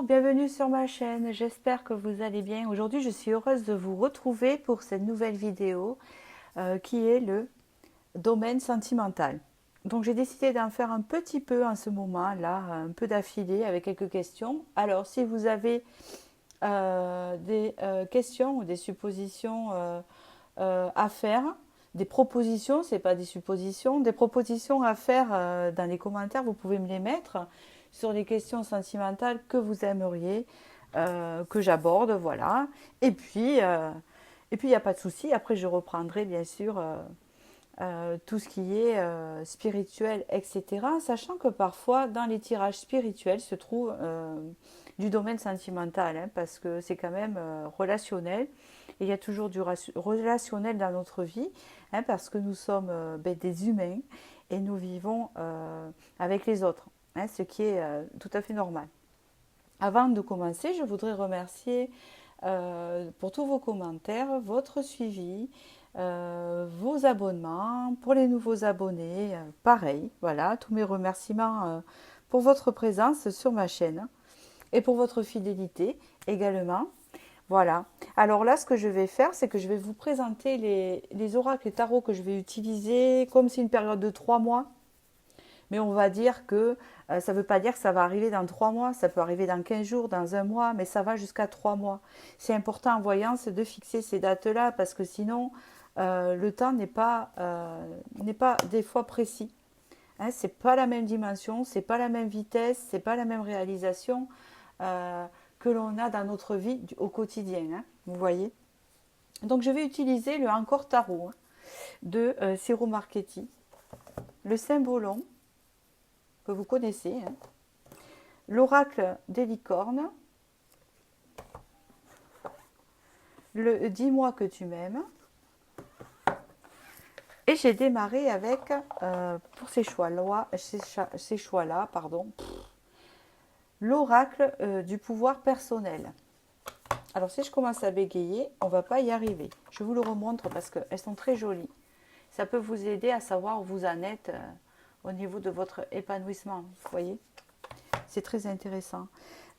bienvenue sur ma chaîne, j'espère que vous allez bien. Aujourd'hui, je suis heureuse de vous retrouver pour cette nouvelle vidéo qui est le domaine sentimental. Donc j'ai décidé d'en faire un petit peu en ce moment, là, un peu d'affilée avec quelques questions. Alors si vous avez des questions ou des suppositions à faire, des propositions, c'est pas des suppositions, des propositions à faire dans les commentaires, vous pouvez me les mettre sur les questions sentimentales que vous aimeriez que j'aborde, voilà. Et puis il n'y a pas de souci. Après, je reprendrai bien sûr tout ce qui est spirituel, etc. Sachant que parfois, dans les tirages spirituels, se trouve du domaine sentimental, hein, parce que c'est quand même relationnel. Et il y a toujours du relationnel dans notre vie, hein, parce que nous sommes des humains et nous vivons avec les autres, hein, ce qui est tout à fait normal. Avant de commencer, je voudrais remercier pour tous vos commentaires, votre suivi, vos abonnements, pour les nouveaux abonnés, pareil, voilà, tous mes remerciements pour votre présence sur ma chaîne et pour votre fidélité également. Voilà. Alors là, ce que je vais faire, c'est que je vais vous présenter les oracles et tarots que je vais utiliser, comme c'est une période de 3 mois. Mais on va dire que ça ne veut pas dire que ça va arriver dans 3 mois, ça peut arriver dans 15 jours, dans un mois, mais ça va jusqu'à 3 mois. C'est important en voyance de fixer ces dates-là parce que sinon, le temps n'est pas des fois précis. Hein, c'est pas la même dimension, c'est pas la même vitesse, c'est pas la même réalisation que l'on a dans notre vie au quotidien. Hein, vous voyez. Donc je vais utiliser le Encore Tarot, hein, de Ciro Marchetti, le Symbolon que vous connaissez, hein, l'oracle des licornes, le Dis-moi que tu m'aimes. Et j'ai démarré avec, pour ces choix-là, pardon, l'oracle du pouvoir personnel. Alors si je commence à bégayer, on ne va pas y arriver. Je vous le remontre parce qu'elles sont très jolies. Ça peut vous aider à savoir où vous en êtes au niveau de votre épanouissement. Vous voyez, c'est très intéressant.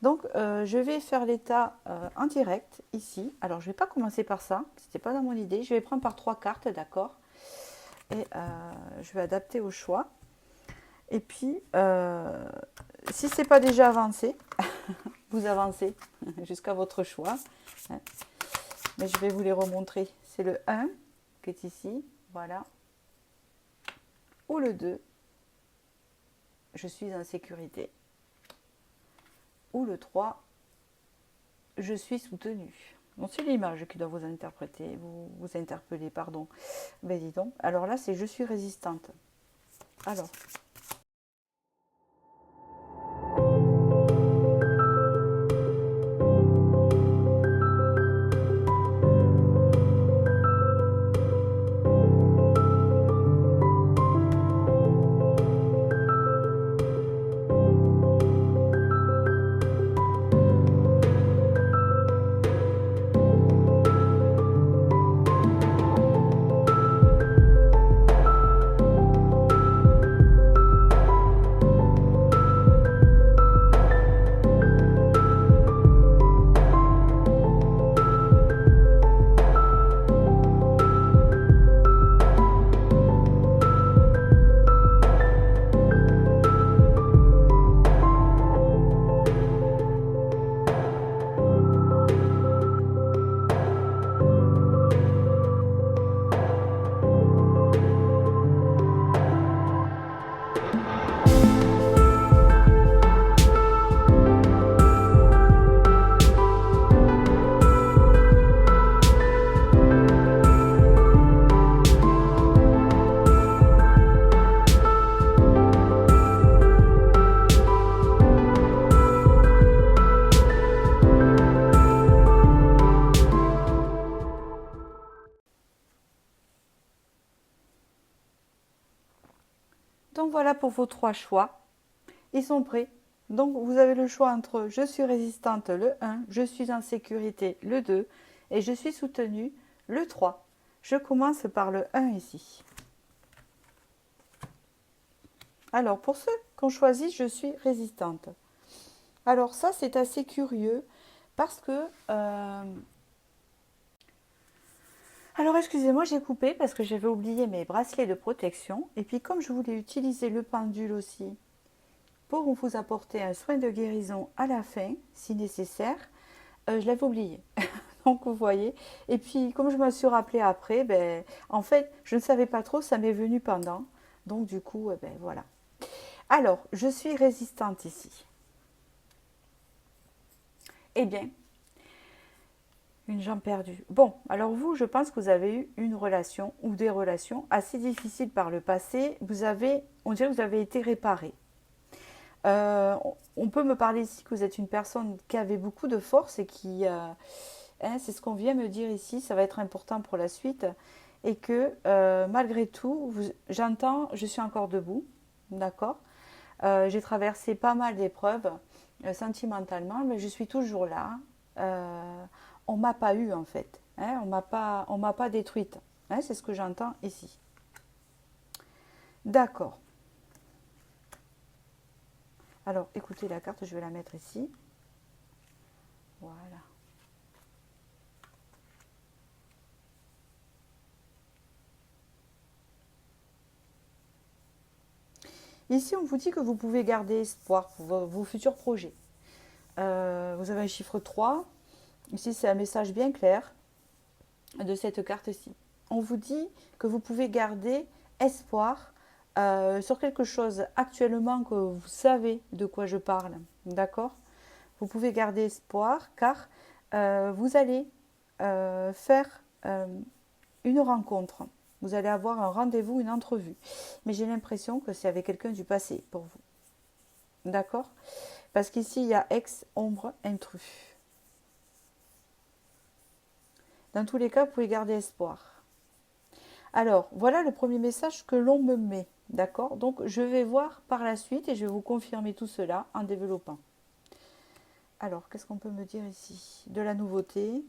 Donc je vais faire l'état en direct ici. Alors je ne vais pas commencer par ça, ce n'était pas dans mon idée. Je vais prendre par 3 cartes, d'accord. Et je vais adapter au choix. Et puis, si ce n'est pas déjà avancé, vous avancez jusqu'à votre choix. Hein. Mais je vais vous les remontrer. C'est le 1 qui est ici, voilà. Ou le 2, je suis en sécurité. Ou le 3, je suis soutenu. Bon, c'est l'image qui doit vous interpréter, vous interpeller, pardon. Ben dis donc. Alors là, c'est je suis résistante. Alors. Donc voilà pour vos 3 choix. Ils sont prêts. Donc vous avez le choix entre je suis résistante, le 1, je suis en sécurité, le 2, et je suis soutenue, le 3. Je commence par le 1 ici. Alors pour ceux qui ont choisi je suis résistante. Alors ça, c'est assez curieux parce que... Alors excusez-moi, j'ai coupé parce que j'avais oublié mes bracelets de protection. Et puis comme je voulais utiliser le pendule aussi pour vous apporter un soin de guérison à la fin, si nécessaire, je l'avais oublié. Donc vous voyez. Et puis comme je me suis rappelé après, ben, en fait, je ne savais pas trop, ça m'est venu pendant. Donc du coup, ben, voilà. Alors, je suis résistante ici. Eh bien, une jambe perdue. Bon, alors vous, je pense que vous avez eu une relation ou des relations assez difficiles par le passé. On dirait que vous avez été réparé. On peut me parler ici que vous êtes une personne qui avait beaucoup de force et qui, c'est ce qu'on vient me dire ici, ça va être important pour la suite, et que malgré tout, j'entends, je suis encore debout, d'accord. J'ai traversé pas mal d'épreuves sentimentalement, mais je suis toujours là. On m'a pas eu en fait, hein, on m'a pas détruite, hein, c'est ce que j'entends ici. D'accord. Alors, écoutez la carte, je vais la mettre ici. Voilà. Ici, on vous dit que vous pouvez garder espoir pour vos futurs projets. Vous avez un chiffre 3. Ici, c'est un message bien clair de cette carte-ci. On vous dit que vous pouvez garder espoir sur quelque chose actuellement que vous savez de quoi je parle. D'accord. Vous pouvez garder espoir car vous allez faire une rencontre. Vous allez avoir un rendez-vous, une entrevue. Mais j'ai l'impression que c'est avec quelqu'un du passé pour vous. D'accord. Parce qu'ici, il y a ex, ombre, intrus. Dans tous les cas, vous pouvez garder espoir. Alors, voilà le premier message que l'on me met. D'accord. Donc, je vais voir par la suite et je vais vous confirmer tout cela en développant. Alors, qu'est-ce qu'on peut me dire ici? De la nouveauté,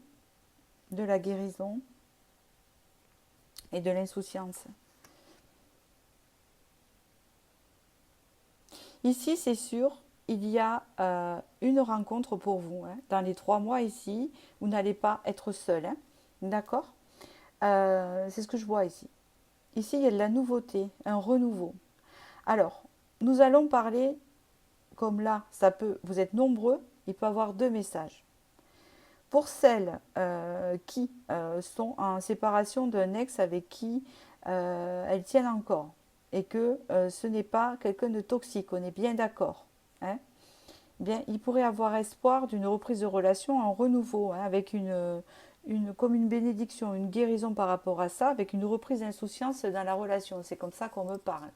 de la guérison et de l'insouciance. Ici, c'est sûr, il y a une rencontre pour vous. Hein. Dans les 3 mois ici, vous n'allez pas être seul. Hein. D'accord. C'est ce que je vois ici. Ici, il y a de la nouveauté, un renouveau. Alors, nous allons parler, comme là, vous êtes nombreux, il peut y avoir 2 messages. Pour celles qui sont en séparation d'un ex avec qui elles tiennent encore et que ce n'est pas quelqu'un de toxique, on est bien d'accord. Hein, bien, il pourrait avoir espoir d'une reprise de relation en renouveau, hein, avec comme une bénédiction, une guérison par rapport à ça, avec une reprise d'insouciance dans la relation. C'est comme ça qu'on me parle,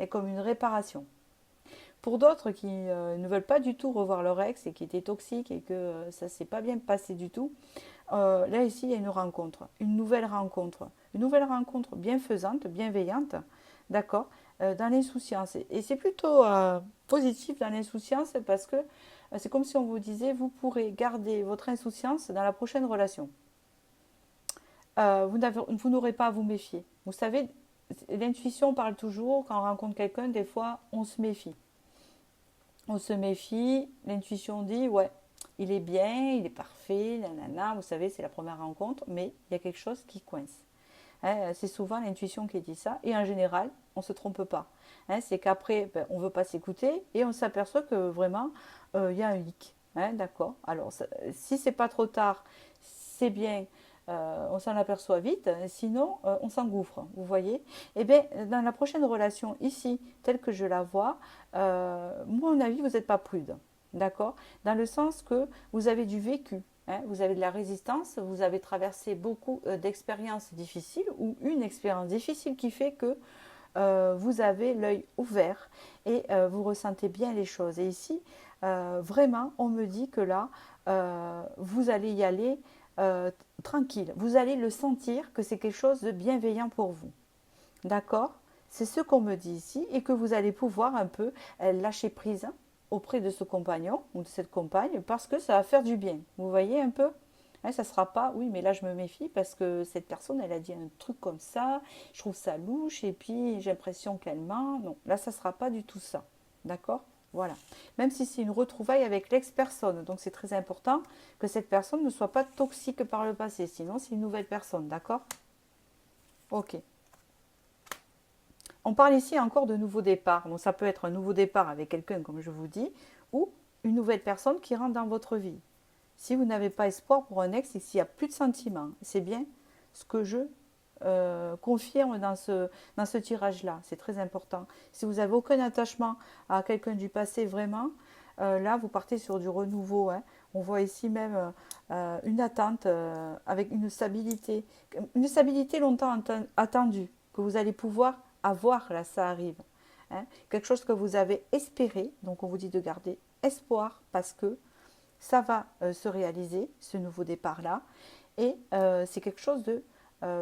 et comme une réparation. Pour d'autres qui ne veulent pas du tout revoir leur ex et qui étaient toxiques et que ça ne s'est pas bien passé du tout, là ici il y a une nouvelle rencontre bienfaisante, bienveillante, d'accord, dans l'insouciance. Et c'est plutôt positif dans l'insouciance parce que c'est comme si on vous disait vous pourrez garder votre insouciance dans la prochaine relation. Vous n'aurez pas à vous méfier. Vous savez, l'intuition parle toujours, quand on rencontre quelqu'un, des fois on se méfie. On se méfie, l'intuition dit ouais, il est bien, il est parfait, nanana, vous savez, c'est la première rencontre, mais il y a quelque chose qui coince. Hein, c'est souvent l'intuition qui dit ça, et en général, on ne se trompe pas. Hein, c'est qu'après, ben, on ne veut pas s'écouter, et on s'aperçoit que vraiment, il y a un hic. Hein, d'accord. Alors, si c'est pas trop tard, c'est bien, on s'en aperçoit vite, sinon on s'engouffre, vous voyez. Et bien, dans la prochaine relation ici, telle que je la vois, moi, à mon avis, vous n'êtes pas prude, d'accord. Dans le sens que vous avez du vécu, hein, vous avez de la résistance, vous avez traversé beaucoup d'expériences difficiles ou une expérience difficile qui fait que vous avez l'œil ouvert et vous ressentez bien les choses. Et ici, vraiment, on me dit que là, vous allez y aller tranquille. Vous allez le sentir que c'est quelque chose de bienveillant pour vous. D'accord. C'est ce qu'on me dit ici et que vous allez pouvoir un peu lâcher prise auprès de ce compagnon ou de cette compagne parce que ça va faire du bien. Vous voyez un peu. Hein, ça ne sera pas, oui, mais là je me méfie parce que cette personne, elle a dit un truc comme ça, je trouve ça louche et puis j'ai l'impression qu'elle ment. Non, là ça ne sera pas du tout ça. D'accord. Voilà. Même si c'est une retrouvaille avec l'ex-personne. Donc c'est très important que cette personne ne soit pas toxique par le passé. Sinon, c'est une nouvelle personne. D'accord? Ok. On parle ici encore de nouveau départ. Donc ça peut être un nouveau départ avec quelqu'un, comme je vous dis, ou une nouvelle personne qui rentre dans votre vie. Si vous n'avez pas espoir pour un ex et s'il n'y a plus de sentiments, c'est bien ce que je confirme dans ce tirage-là. C'est très important. Si vous n'avez aucun attachement à quelqu'un du passé, vraiment, là, vous partez sur du renouveau. Hein. On voit ici même une attente avec une stabilité longtemps attendue, que vous allez pouvoir avoir, là, ça arrive. Hein. Quelque chose que vous avez espéré, donc on vous dit de garder espoir parce que ça va se réaliser, ce nouveau départ-là, et c'est quelque chose de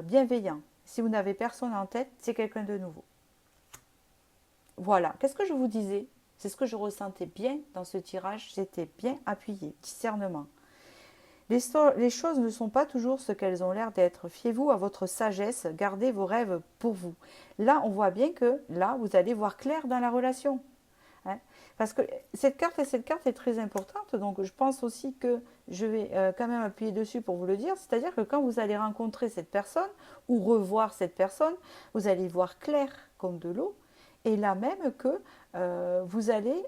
bienveillant. Si vous n'avez personne en tête, c'est quelqu'un de nouveau. Voilà, qu'est-ce que je vous disais? C'est ce que je ressentais bien dans ce tirage, j'étais bien appuyé, discernement. Les choses ne sont pas toujours ce qu'elles ont l'air d'être. Fiez-vous à votre sagesse, gardez vos rêves pour vous. Là, on voit bien que là, vous allez voir clair dans la relation. Hein. Parce que cette carte est très importante, donc je pense aussi que je vais quand même appuyer dessus pour vous le dire, c'est-à-dire que quand vous allez rencontrer cette personne ou revoir cette personne, vous allez voir clair comme de l'eau, et là même que vous allez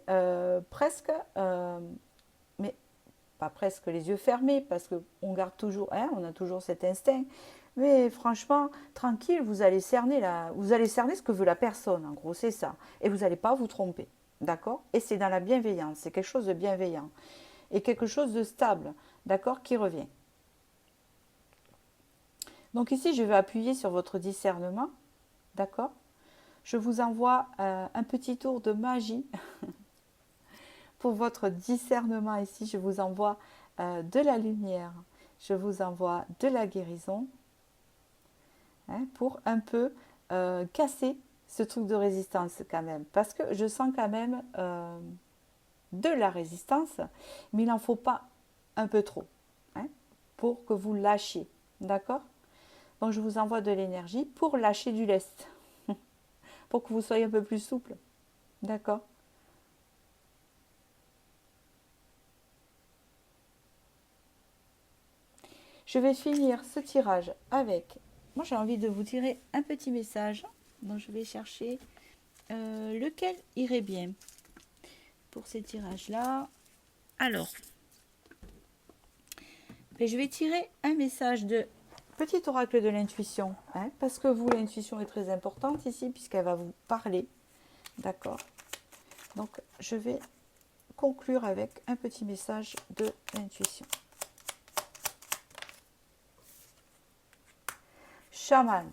presque, mais pas presque les yeux fermés, parce qu'on garde toujours, hein, on a toujours cet instinct, mais franchement, tranquille, vous allez cerner ce que veut la personne, en gros, c'est ça, et vous n'allez pas vous tromper. D'accord? Et c'est dans la bienveillance, c'est quelque chose de bienveillant. Et quelque chose de stable, d'accord, qui revient. Donc ici, je vais appuyer sur votre discernement, d'accord? Je vous envoie un petit tour de magie pour votre discernement ici. Je vous envoie de la lumière, je vous envoie de la guérison, hein, pour un peu casser ce truc de résistance quand même. Parce que je sens quand même de la résistance, mais il n'en faut pas un peu trop, hein, pour que vous lâchiez. D'accord? Donc je vous envoie de l'énergie pour lâcher du lest, pour que vous soyez un peu plus souple. D'accord? Je vais finir ce tirage avec... Moi j'ai envie de vous tirer un petit message, donc je vais chercher lequel irait bien pour ces tirages-là. Alors, je vais tirer un message de petit oracle de l'intuition, hein, parce que vous, l'intuition est très importante ici, puisqu'elle va vous parler. D'accord? Donc, je vais conclure avec un petit message de l'intuition. Chaman.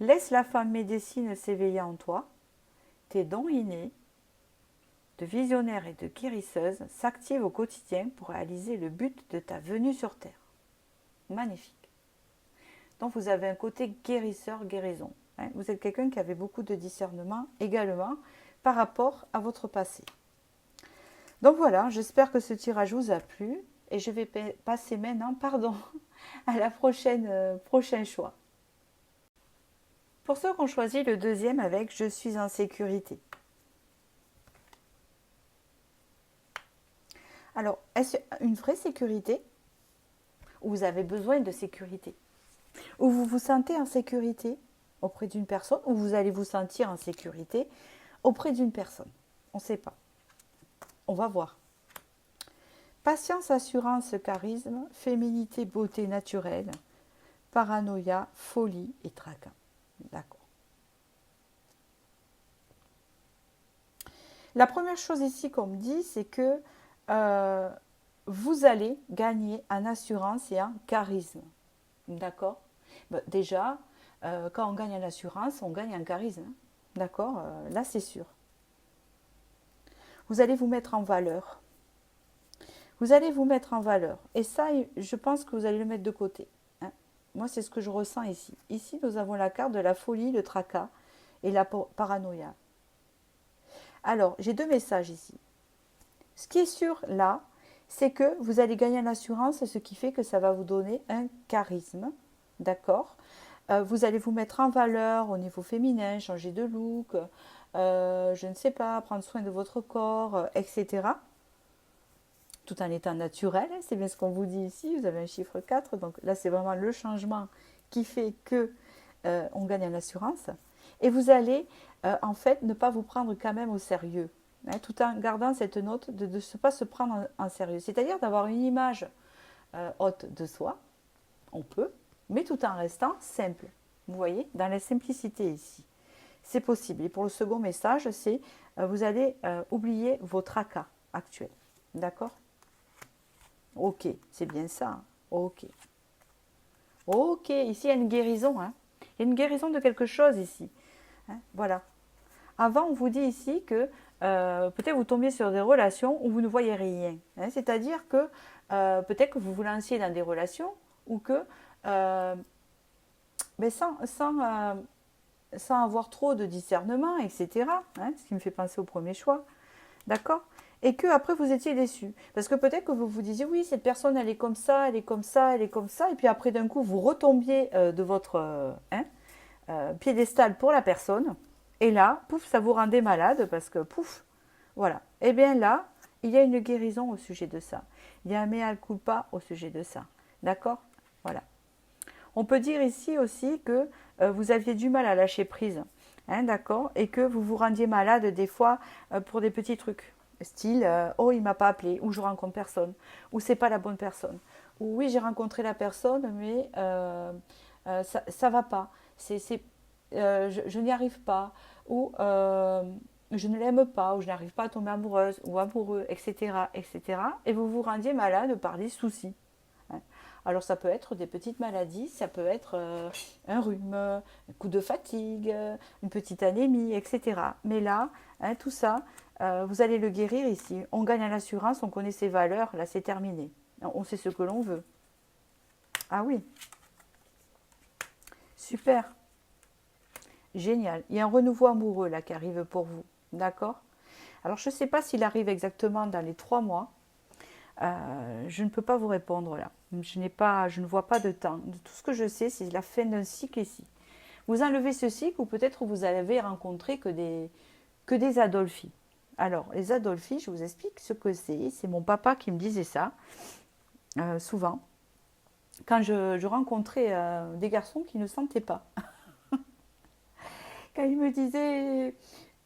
Laisse la femme médecine s'éveiller en toi. Tes dons innés de visionnaire et de guérisseuse s'activent au quotidien pour réaliser le but de ta venue sur Terre. Magnifique. Donc vous avez un côté guérisseur, guérison. Hein. Vous êtes quelqu'un qui avait beaucoup de discernement également par rapport à votre passé. Donc voilà, j'espère que ce tirage vous a plu et je vais passer maintenant, à la prochain choix. Pour ceux qui ont choisi le deuxième avec « Je suis en sécurité ». Alors, est-ce une vraie sécurité ou vous avez besoin de sécurité? Ou vous vous sentez en sécurité auprès d'une personne ou vous allez vous sentir en sécurité auprès d'une personne? On ne sait pas. On va voir. Patience, assurance, charisme, féminité, beauté naturelle, paranoïa, folie et tracas. D'accord. La première chose ici qu'on me dit, c'est que vous allez gagner en assurance et en charisme. D'accord? Déjà, quand on gagne en assurance, on gagne en charisme. D'accord? Là, c'est sûr. Vous allez vous mettre en valeur. Vous allez vous mettre en valeur. Et ça, je pense que vous allez le mettre de côté. Hein. Moi, c'est ce que je ressens ici. Ici, nous avons la carte de la folie, le tracas et la paranoïa. Alors, j'ai deux messages ici. Ce qui est sûr là, c'est que vous allez gagner en assurance, ce qui fait que ça va vous donner un charisme. D'accord? Vous allez vous mettre en valeur au niveau féminin, changer de look, je ne sais pas, prendre soin de votre corps, etc. Tout en étant naturel, hein, c'est bien ce qu'on vous dit ici, vous avez un chiffre 4, donc là c'est vraiment le changement qui fait que on gagne en assurance. Et vous allez en fait ne pas vous prendre quand même au sérieux, hein, tout en gardant cette note de ne pas se prendre en sérieux. C'est-à-dire d'avoir une image haute de soi, on peut, mais tout en restant simple. Vous voyez, dans la simplicité ici. C'est possible. Et pour le second message, c'est vous allez oublier vos tracas actuels. D'accord? Ok, c'est bien ça. Ok. Ok, ici il y a une guérison. Hein. Il y a une guérison de quelque chose ici. Hein, voilà. Avant, on vous dit ici que peut-être vous tombiez sur des relations où vous ne voyez rien. Hein, c'est-à-dire que peut-être que vous vous lanciez dans des relations ou que, mais sans avoir trop de discernement, etc. Hein, ce qui me fait penser au premier choix. D'accord? Et que après vous étiez déçu. Parce que peut-être que vous vous disiez, oui, cette personne, elle est comme ça, elle est comme ça, elle est comme ça. Et puis après, d'un coup, vous retombiez de votre piédestal pour la personne. Et là, pouf, ça vous rendait malade parce que, pouf, voilà. Et bien là, il y a une guérison au sujet de ça. Il y a un mea culpa au sujet de ça. D'accord? Voilà. On peut dire ici aussi que vous aviez du mal à lâcher prise. Hein, d'accord? Et que vous vous rendiez malade des fois pour des petits trucs. Style, oh, il m'a pas appelé, ou je rencontre personne, ou c'est pas la bonne personne. Ou oui, j'ai rencontré la personne, mais ça va pas. Je n'y arrive pas. Ou je ne l'aime pas, ou je n'arrive pas à tomber amoureuse ou amoureux, etc., etc. Et vous vous rendiez malade par des soucis. Hein. Alors ça peut être des petites maladies, ça peut être un rhume, un coup de fatigue, une petite anémie, etc. Mais là, hein, tout ça, vous allez le guérir ici. On gagne à l'assurance, on connaît ses valeurs, là c'est terminé. On sait ce que l'on veut. Ah oui, super, génial. Il y a un renouveau amoureux là qui arrive pour vous, d'accord? Alors je ne sais pas s'il arrive exactement dans les 3 mois. Je ne peux pas vous répondre là. Je ne vois pas de temps. Tout ce que je sais, c'est la fin d'un cycle ici. Vous enlevez ce cycle ou peut-être vous avez rencontré que des Adolphi. Alors, les Adolphi, je vous explique ce que c'est. C'est mon papa qui me disait ça souvent. Quand je rencontrais des garçons qui ne sentaient pas. Quand il me disait,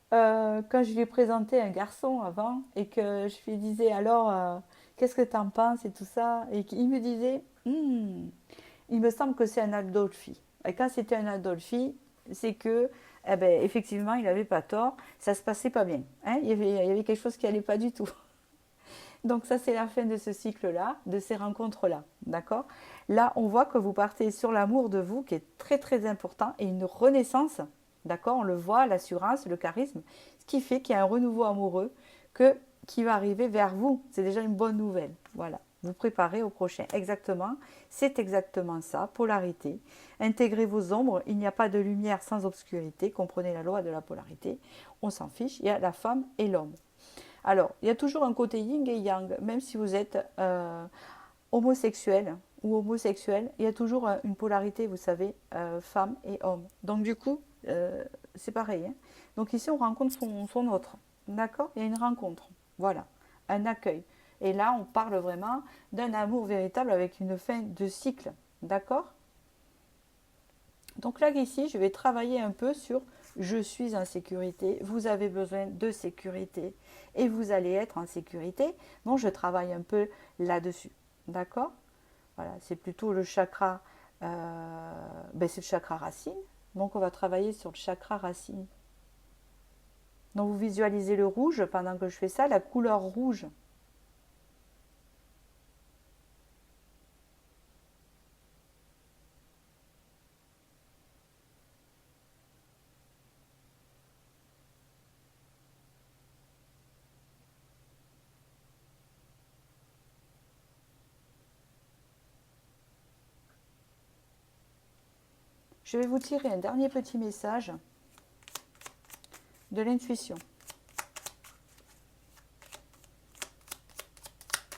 quand je lui présentais un garçon avant et que je lui disais alors, qu'est-ce que tu en penses et tout ça, et qu'il me disait, il me semble que c'est un Adolphi. Et quand c'était un Adolphi, c'est que, eh ben, effectivement, il n'avait pas tort, ça se passait pas bien. Hein, il y avait quelque chose qui n'allait pas du tout. Donc ça, c'est la fin de ce cycle-là, de ces rencontres-là. D'accord? Là, on voit que vous partez sur l'amour de vous, qui est très très important, et une renaissance. D'accord? On le voit, l'assurance, le charisme, ce qui fait qu'il y a un renouveau amoureux qui va arriver vers vous. C'est déjà une bonne nouvelle. Voilà. Vous préparez au prochain. Exactement. C'est exactement ça. Polarité. Intégrez vos ombres. Il n'y a pas de lumière sans obscurité. Comprenez la loi de la polarité. On s'en fiche. Il y a la femme et l'homme. Alors, il y a toujours un côté yin et yang, même si vous êtes homosexuel ou homosexuel, il y a toujours une polarité, vous savez, femme et homme. Donc du coup, c'est pareil. Hein. Donc ici, on rencontre son autre. D'accord? Il y a une rencontre. Voilà. Un accueil. Et là, on parle vraiment d'un amour véritable avec une fin de cycle. D'accord? Donc là, ici, je vais travailler un peu sur je suis en sécurité, vous avez besoin de sécurité et vous allez être en sécurité. Donc je travaille un peu là-dessus. D'accord? Voilà, c'est plutôt le chakra, c'est le chakra racine. Donc on va travailler sur le chakra racine. Donc vous visualisez le rouge pendant que je fais ça, la couleur rouge. Je vais vous tirer un dernier petit message de l'intuition.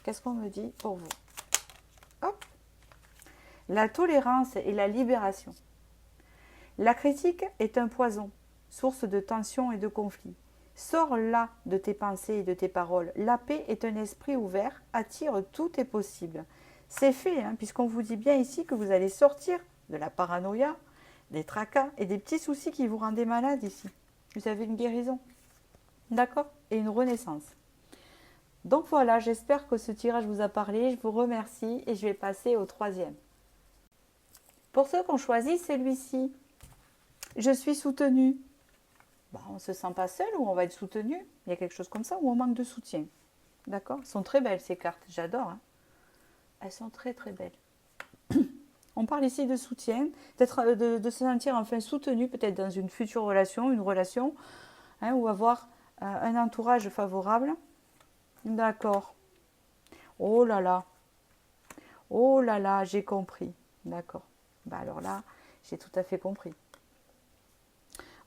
Qu'est-ce qu'on me dit pour vous? Hop. La tolérance et la libération. La critique est un poison. source de tension et de conflit. Sors là de tes pensées et de tes paroles. La paix est un esprit ouvert, attire tout est possible. C'est fait, hein, puisqu'on vous dit bien ici que vous allez sortir de la paranoïa, des tracas et des petits soucis qui vous rendaient malade ici. Vous avez une guérison, d'accord? Et une renaissance. Donc voilà, j'espère que ce tirage vous a parlé. Je vous remercie et je vais passer au troisième. Pour ceux qui ont choisi celui-ci, je suis soutenue. Bon, on ne se sent pas seul ou on va être soutenu. Il y a quelque chose comme ça ou on manque de soutien. D'accord? Elles sont très belles ces cartes, j'adore. Hein, elles sont très très belles. On parle ici de soutien, peut-être de se sentir enfin soutenu, peut-être dans une future relation, une relation, hein, ou avoir un entourage favorable. D'accord. Oh là là, j'ai compris. D'accord. Bah alors là, j'ai tout à fait compris.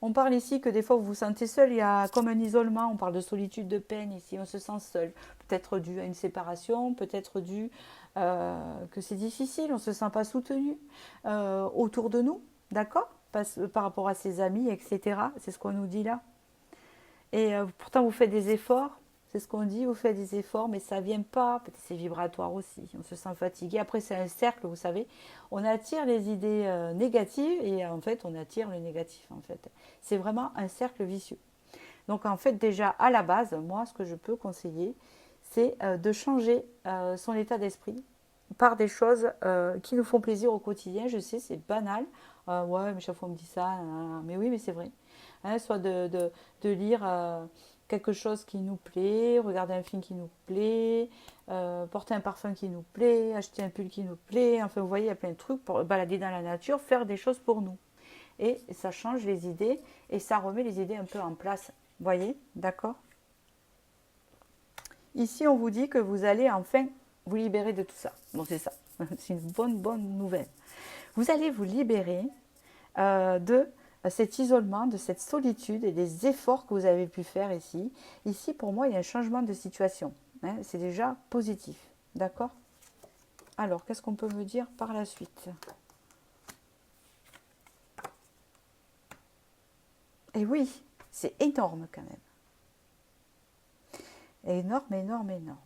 On parle ici que des fois vous vous sentez seul, il y a comme un isolement, on parle de solitude, de peine ici, on se sent seul. Peut-être dû à une séparation, peut-être dû que c'est difficile, on ne se sent pas soutenu autour de nous, d'accord, par rapport à ses amis, etc. C'est ce qu'on nous dit là. Et pourtant vous faites des efforts, c'est ce qu'on dit, vous faites des efforts, mais ça ne vient pas, peut-être c'est vibratoire aussi, on se sent fatigué. Après c'est un cercle, vous savez, on attire les idées négatives et en fait on attire le négatif en fait. C'est vraiment un cercle vicieux. Donc en fait déjà à la base, moi ce que je peux conseiller, c'est de changer son état d'esprit par des choses qui nous font plaisir au quotidien. Je sais, c'est banal. Ouais, mais chaque fois on me dit ça. Mais oui, mais c'est vrai. Hein, soit de lire quelque chose qui nous plaît, regarder un film qui nous plaît, porter un parfum qui nous plaît, acheter un pull qui nous plaît. Enfin, vous voyez, il y a plein de trucs pour balader dans la nature, faire des choses pour nous. Et ça change les idées et ça remet les idées un peu en place. Vous voyez, d'accord? Ici, on vous dit que vous allez enfin vous libérer de tout ça. Bon, c'est ça. C'est une bonne nouvelle. Vous allez vous libérer de cet isolement, de cette solitude et des efforts que vous avez pu faire ici. Ici, pour moi, il y a un changement de situation. Hein, c'est déjà positif. D'accord? Alors, qu'est-ce qu'on peut me dire par la suite? Et oui, c'est énorme quand même. Énorme, énorme, énorme.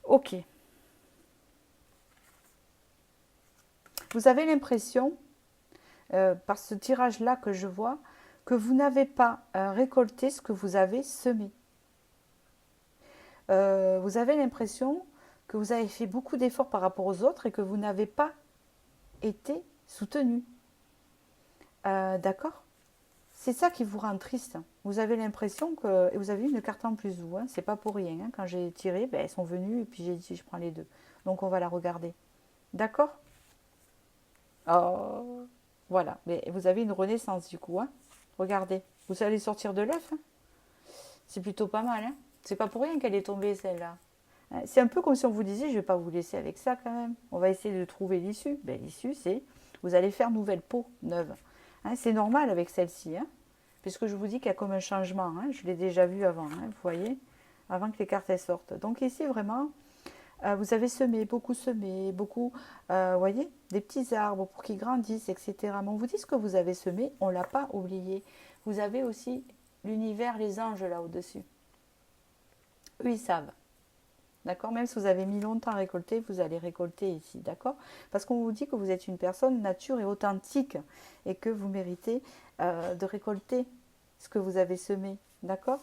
Ok. Vous avez l'impression, par ce tirage-là que je vois, que vous n'avez pas récolté ce que vous avez semé. Vous avez l'impression que vous avez fait beaucoup d'efforts par rapport aux autres et que vous n'avez pas été soutenu. D'accord? C'est ça qui vous rend triste. Vous avez l'impression que... Et vous avez une carte en plus, vous. Hein, c'est pas pour rien. Hein, quand j'ai tiré, ben, elles sont venues et puis j'ai dit je prends les deux. Donc on va la regarder. D'accord? Oh, voilà. Mais vous avez une renaissance du coup. Hein. Regardez. Vous allez sortir de l'œuf. Hein. C'est plutôt pas mal. Hein. C'est pas pour rien qu'elle est tombée celle-là. C'est un peu comme si on vous disait je vais pas vous laisser avec ça quand même. On va essayer de trouver l'issue. Ben, l'issue c'est vous allez faire nouvelle peau neuve. Hein, c'est normal avec celle-ci. Hein, puisque je vous dis qu'il y a comme un changement. Hein, je l'ai déjà vu avant. Hein, vous voyez. Avant que les cartes elles sortent. Donc ici vraiment. Vous avez semé, beaucoup, voyez, des petits arbres pour qu'ils grandissent, etc. Mais on vous dit ce que vous avez semé, on ne l'a pas oublié. Vous avez aussi l'univers, les anges là au-dessus. Eux, ils savent. D'accord? Même si vous avez mis longtemps à récolter, vous allez récolter ici. D'accord? Parce qu'on vous dit que vous êtes une personne nature et authentique et que vous méritez de récolter ce que vous avez semé. D'accord?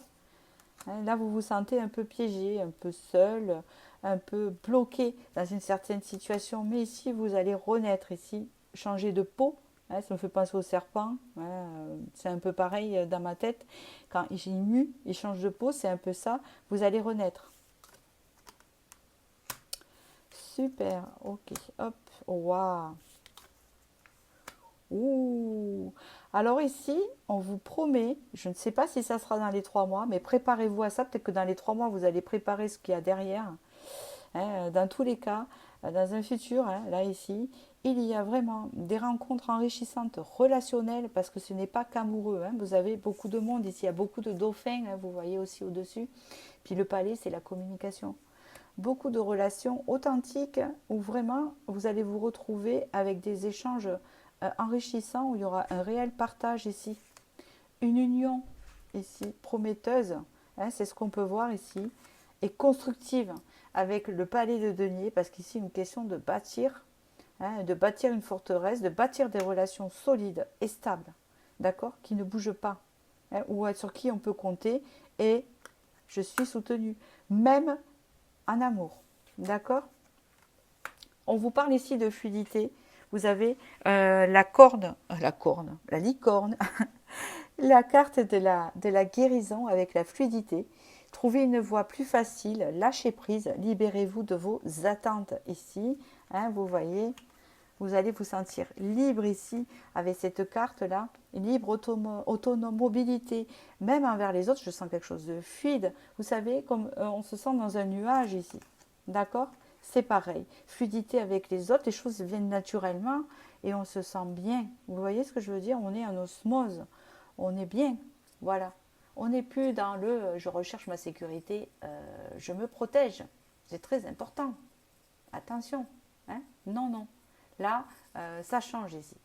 Là, vous vous sentez un peu piégé, un peu seul, un peu bloqué dans une certaine situation. Mais ici, vous allez renaître ici, changer de peau. Ça me fait penser au serpent. C'est un peu pareil dans ma tête. Quand il mue, il change de peau, c'est un peu ça. Vous allez renaître. Super, ok, hop, waouh. Ouh. Alors ici, on vous promet, je ne sais pas si ça sera dans les 3 mois, mais préparez-vous à ça. Peut-être que dans les 3 mois, vous allez préparer ce qu'il y a derrière. Hein, dans tous les cas, dans un futur, hein, là ici, il y a vraiment des rencontres enrichissantes relationnelles parce que ce n'est pas qu'amoureux. Hein. Vous avez beaucoup de monde ici, il y a beaucoup de dauphins, hein, vous voyez aussi au-dessus. Puis le palais, c'est la communication. Beaucoup de relations authentiques où vraiment vous allez vous retrouver avec des échanges enrichissant, où il y aura un réel partage ici. Une union ici, prometteuse, hein, c'est ce qu'on peut voir ici, et constructive avec le palais de denier, parce qu'ici, une question de bâtir, hein, de bâtir une forteresse, de bâtir des relations solides et stables, d'accord, qui ne bougent pas, hein, ou sur qui on peut compter, et je suis soutenue, même en amour, d'accord. On vous parle ici de fluidité. Vous avez la licorne, la carte de la guérison avec la fluidité. Trouvez une voie plus facile, lâchez prise, libérez-vous de vos attentes ici. Hein, vous voyez, vous allez vous sentir libre ici avec cette carte-là. Libre, autonome, mobilité, même envers les autres. Je sens quelque chose de fluide. Vous savez, comme on se sent dans un nuage ici. D'accord? C'est pareil. Fluidité avec les autres, les choses viennent naturellement et on se sent bien. Vous voyez ce que je veux dire? On est en osmose. On est bien. Voilà. On n'est plus dans le je recherche ma sécurité, je me protège. C'est très important. Attention. Hein? Non, non. Là, ça change ici.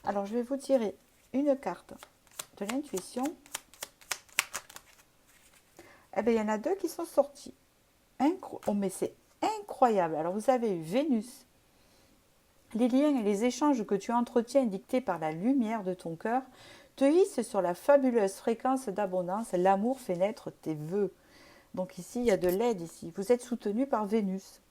Alors, je vais vous tirer une carte de l'intuition. Eh bien, il y en a deux qui sont sortis. Oh, mais c'est incroyable. Alors, vous avez eu Vénus. Les liens et les échanges que tu entretiens dictés par la lumière de ton cœur te hissent sur la fabuleuse fréquence d'abondance. L'amour fait naître tes vœux. Donc ici, il y a de l'aide ici. Vous êtes soutenu par Vénus.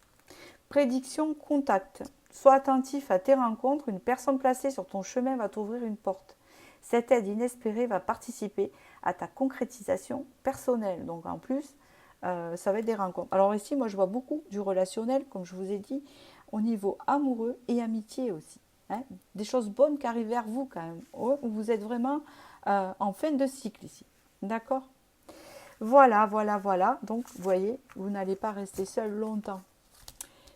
Prédiction, contact. Sois attentif à tes rencontres. Une personne placée sur ton chemin va t'ouvrir une porte. Cette aide inespérée va participer à ta concrétisation personnelle. Donc en plus, ça va être des rencontres. Alors ici, moi, je vois beaucoup du relationnel, comme je vous ai dit, au niveau amoureux et amitié aussi. Hein. Des choses bonnes qui arrivent vers vous quand même. Où vous êtes vraiment en fin de cycle ici. D'accord? Voilà, voilà, voilà. Donc, vous voyez, vous n'allez pas rester seul longtemps.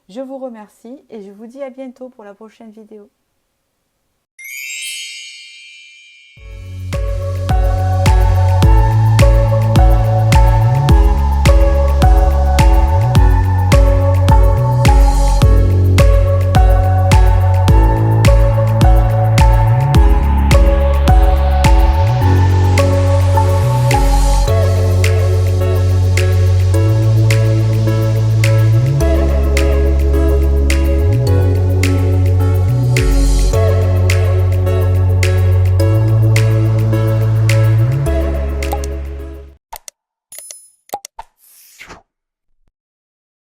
Je vous remercie et je vous dis à bientôt pour la prochaine vidéo.